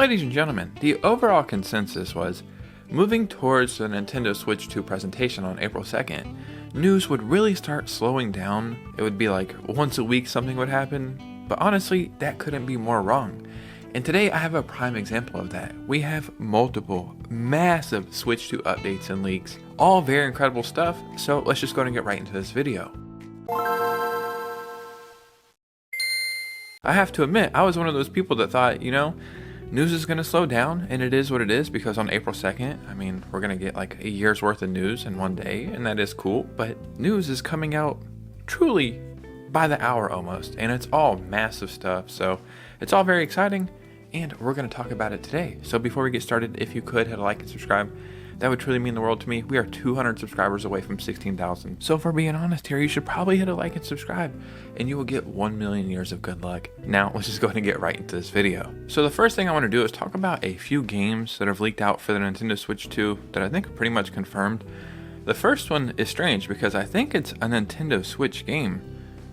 Ladies and gentlemen, the overall consensus was moving towards the Nintendo Switch 2 presentation on April 2nd, news would really start slowing down. It would be like once a week something would happen, but honestly, that couldn't be more wrong. And today I have a prime example of that. We have multiple massive Switch 2 updates and leaks, all very incredible stuff, so let's just go and get right into this video. I have to admit, I was one of those people that thought, news is going to slow down, and it is what it is, because on April 2nd, we're going to get like a year's worth of news in one day, and that is cool, but news is coming out truly by the hour almost, and it's all massive stuff, so it's all very exciting, and we're going to talk about it today. So before we get started, if you could hit a like and subscribe, that would truly mean the world to me. We are 200 subscribers away from 16,000. So if we're being honest here, you should probably hit a like and subscribe, and you will get 1 million years of good luck. Now, let's just go ahead and get right into this video. So the first thing I want to do is talk about a few games that have leaked out for the Nintendo Switch 2 that I think are pretty much confirmed. The first one is strange because I think it's a Nintendo Switch game,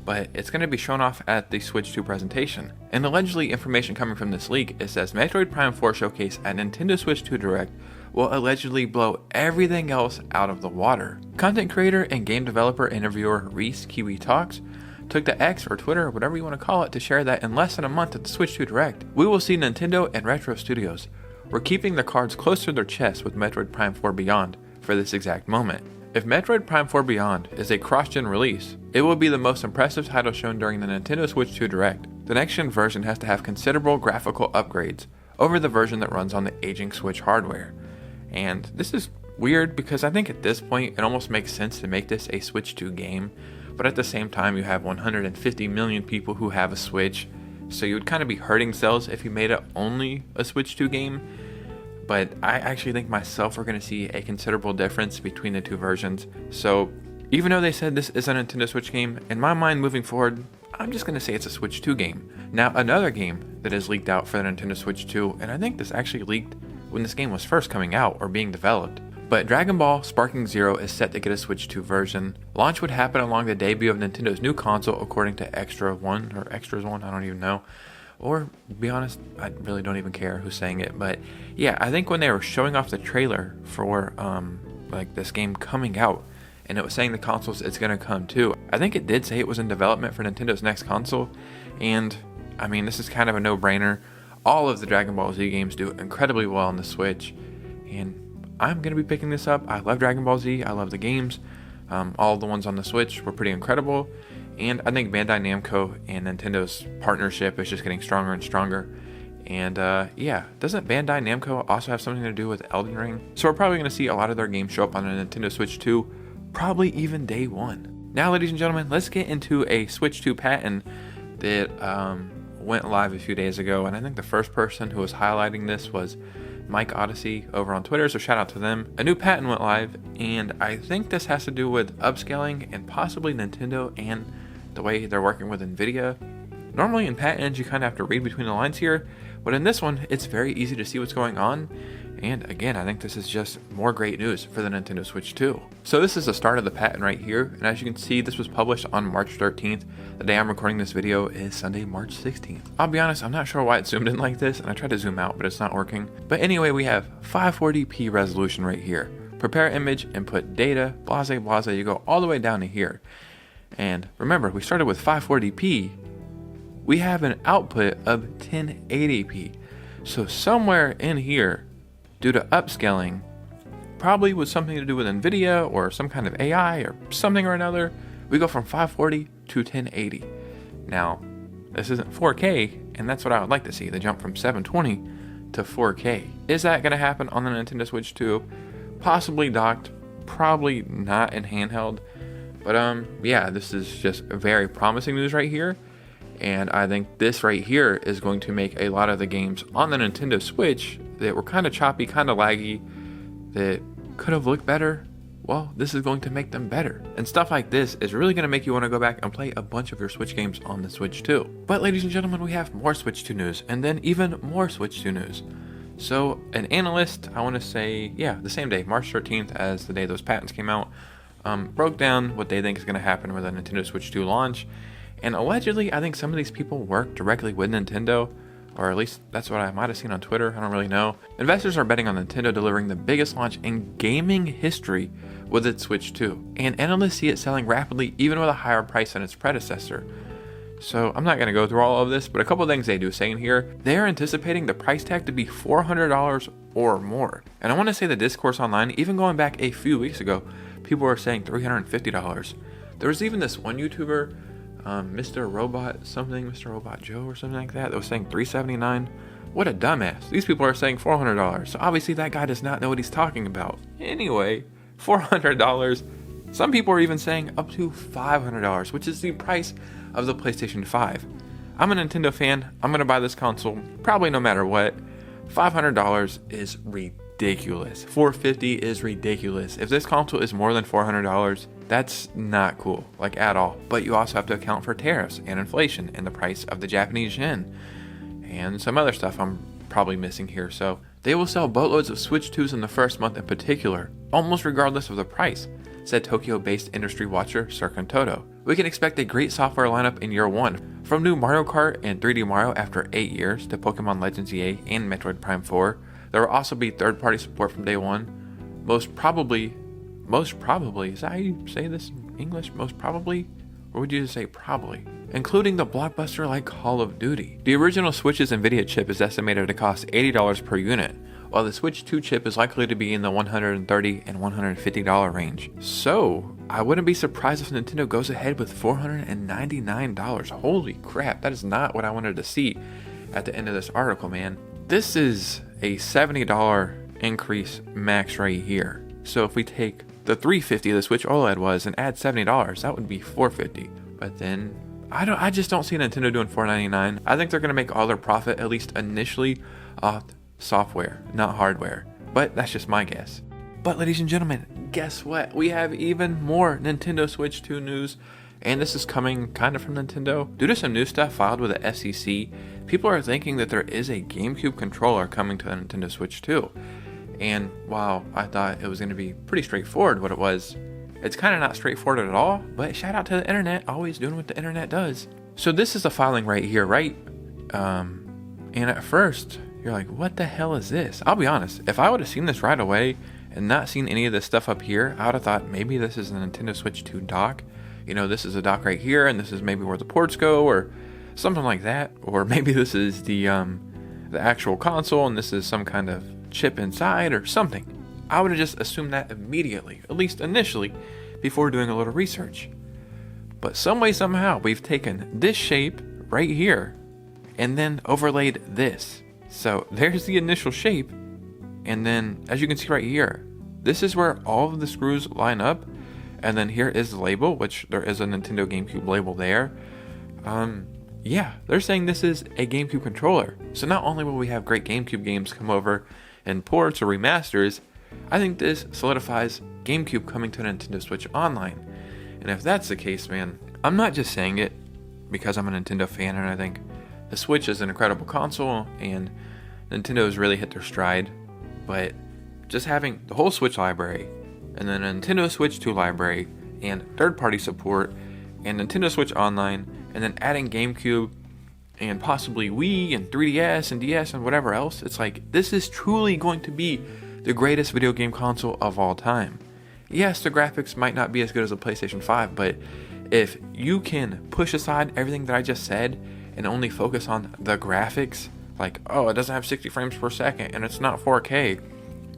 but it's going to be shown off at the Switch 2 presentation. And allegedly, information coming from this leak, it says Metroid Prime 4 showcase at Nintendo Switch 2 Direct will allegedly blow everything else out of the water. Content creator and game developer interviewer Reese Kiwi Talks took to X or Twitter or whatever you want to call it to share that in less than a month at the Switch 2 Direct, we will see Nintendo and Retro Studios were keeping their cards close to their chest with Metroid Prime 4 Beyond for this exact moment. If Metroid Prime 4 Beyond is a cross-gen release, it will be the most impressive title shown during the Nintendo Switch 2 Direct. The next-gen version has to have considerable graphical upgrades over the version that runs on the aging Switch hardware. And this is weird because I think at this point it almost makes sense to make this a Switch 2 game, but at the same time you have 150 million people who have a Switch, so you would kind of be hurting sales if you made it only a Switch 2 game. But I actually think myself we're going to see a considerable difference between the two versions. So even though they said this is a Nintendo Switch game, in my mind moving forward, I'm just going to say it's a Switch 2 game. Now another game that is leaked out for the Nintendo Switch 2, and I think this actually leaked when this game was first coming out or being developed, but Dragon Ball Sparking Zero is set to get a Switch 2 version. Launch would happen along the debut of Nintendo's new console according to Extras 1, I don't even know. Or, to be honest, I really don't even care who's saying it, but yeah, I think when they were showing off the trailer for this game coming out, and it was saying the consoles it's going to come too, I think it did say it was in development for Nintendo's next console, and this is kind of a no-brainer. All of the Dragon Ball Z games do incredibly well on the Switch, and I'm going to be picking this up. I love Dragon Ball Z, I love the games. All of the ones on the Switch were pretty incredible. And I think Bandai Namco and Nintendo's partnership is just getting stronger and stronger. And doesn't Bandai Namco also have something to do with Elden Ring? So we're probably going to see a lot of their games show up on a Nintendo Switch 2, probably even day one. Now, ladies and gentlemen, let's get into a Switch 2 patent that went live a few days ago. And I think the first person who was highlighting this was Mike Odyssey over on Twitter, so shout out to them. A new patent went live, and I think this has to do with upscaling and possibly Nintendo and the way they're working with Nvidia. Normally in patents you kind of have to read between the lines here, but in this one it's very easy to see what's going on. And again, I think this is just more great news for the Nintendo Switch 2. So this is the start of the patent right here, and as you can see, this was published on March 13th. The day I'm recording this video is Sunday, March 16th. I'll be honest, I'm not sure why it's zoomed in like this, and I tried to zoom out, but it's not working. But anyway, we have 540p resolution right here. Prepare image, input data, blase blase, you go all the way down to here. And remember, we started with 540p. We have an output of 1080p. So somewhere in here, due to upscaling, probably with something to do with Nvidia or some kind of AI or something or another, we go from 540 to 1080. Now, this isn't 4K, and that's what I would like to see, the jump from 720 to 4K. Is that going to happen on the Nintendo Switch 2? Possibly docked, probably not in handheld. But this is just very promising news right here. And I think this right here is going to make a lot of the games on the Nintendo Switch that were kind of choppy, kind of laggy, that could have looked better, well, this is going to make them better. And stuff like this is really going to make you want to go back and play a bunch of your Switch games on the Switch 2. But ladies and gentlemen, we have more Switch 2 news, and then even more Switch 2 news. So an analyst, I want to say, the same day, March 13th, as the day those patents came out, broke down what they think is going to happen with the Nintendo Switch 2 launch. And allegedly, I think some of these people work directly with Nintendo. or at least that's what I might have seen on Twitter. I don't really know. Investors are betting on Nintendo delivering the biggest launch in gaming history with its Switch 2, and analysts see it selling rapidly even with a higher price than its predecessor. So I'm not going to go through all of this, but a couple of things they do say in here. They are anticipating the price tag to be $400 or more. And I want to say the discourse online, even going back a few weeks ago, people were saying $350. There was even this one YouTuber, Mr. Robot Joe or something like that was saying $379. What a dumbass. These people are saying $400. So obviously that guy does not know what he's talking about. Anyway, $400. Some people are even saying up to $500, which is the price of the PlayStation 5. I'm a Nintendo fan. I'm going to buy this console probably no matter what. $500 is ridiculous. $450 is ridiculous. If this console is more than $400, that's not cool, like at all. But you also have to account for tariffs and inflation and the price of the Japanese yen and some other stuff I'm probably missing here. So they will sell boatloads of Switch 2s in the first month in particular, almost regardless of the price, said Tokyo-based industry watcher Sir Toto. We can expect a great software lineup in year one, from new Mario Kart and 3D Mario after 8 years to Pokemon Legends EA and Metroid Prime 4. There will also be third-party support from day one. Most probably, is that how you say this in English? Most probably? Or would you just say probably? Including the blockbuster like Call of Duty. The original Switch's NVIDIA chip is estimated to cost $80 per unit, while the Switch 2 chip is likely to be in the $130 and $150 range. So, I wouldn't be surprised if Nintendo goes ahead with $499. Holy crap, that is not what I wanted to see at the end of this article, man. This is a $70 increase max right here. So if we take the $350 the Switch OLED was and add $70, that would be $450. But then, I just don't see Nintendo doing $499. I think they're going to make all their profit, at least initially, off software, not hardware. But that's just my guess. But ladies and gentlemen, guess what? We have even more Nintendo Switch 2 news. And this is coming kind of from Nintendo. Due to some new stuff filed with the FCC, people are thinking that there is a GameCube controller coming to the Nintendo Switch 2. And while I thought it was going to be pretty straightforward what it was, it's kind of not straightforward at all. But shout out to the internet, always doing what the internet does. So this is the filing right here, right? And at first, you're like, what the hell is this? I'll be honest, if I would have seen this right away and not seen any of this stuff up here, I would have thought maybe this is a Nintendo Switch 2 dock. You know, this is a dock right here, and this is maybe where the ports go, or something like that. Or maybe this is the actual console, and this is some kind of chip inside, or something. I would have just assumed that immediately, at least initially, before doing a little research. But some way, somehow, we've taken this shape right here, and then overlaid this. So there's the initial shape, and then, as you can see right here, this is where all of the screws line up. And then here is the label, which there is a Nintendo GameCube label there. Yeah, they're saying this is a GameCube controller. So not only will we have great GameCube games come over in ports or remasters, I think this solidifies GameCube coming to Nintendo Switch Online. And if that's the case, man, I'm not just saying it because I'm a Nintendo fan and I think the Switch is an incredible console and Nintendo's really hit their stride. But just having the whole Switch library, and then a Nintendo Switch 2 library, and third-party support, and Nintendo Switch Online, and then adding GameCube, and possibly Wii, and 3DS, and DS, and whatever else. It's like, this is truly going to be the greatest video game console of all time. Yes, the graphics might not be as good as a PlayStation 5, but if you can push aside everything that I just said, and only focus on the graphics, like, oh, it doesn't have 60 frames per second, and it's not 4K,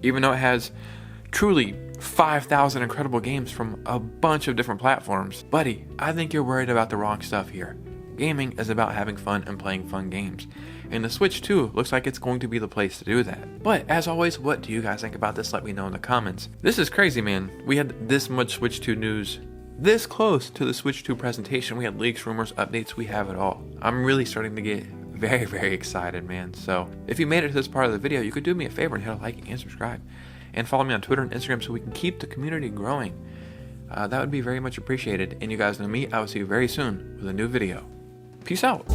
even though it has truly 5,000 incredible games from a bunch of different platforms. Buddy, I think you're worried about the wrong stuff here. Gaming is about having fun and playing fun games. And the Switch 2 looks like it's going to be the place to do that. But as always, what do you guys think about this? Let me know in the comments. This is crazy, man. We had this much Switch 2 news this close to the Switch 2 presentation. We had leaks, rumors, updates, we have it all. I'm really starting to get very, very excited, man. So if you made it to this part of the video, you could do me a favor and hit a like and subscribe. And follow me on Twitter and Instagram so we can keep the community growing. That would be very much appreciated. And you guys know me, I will see you very soon with a new video. Peace out.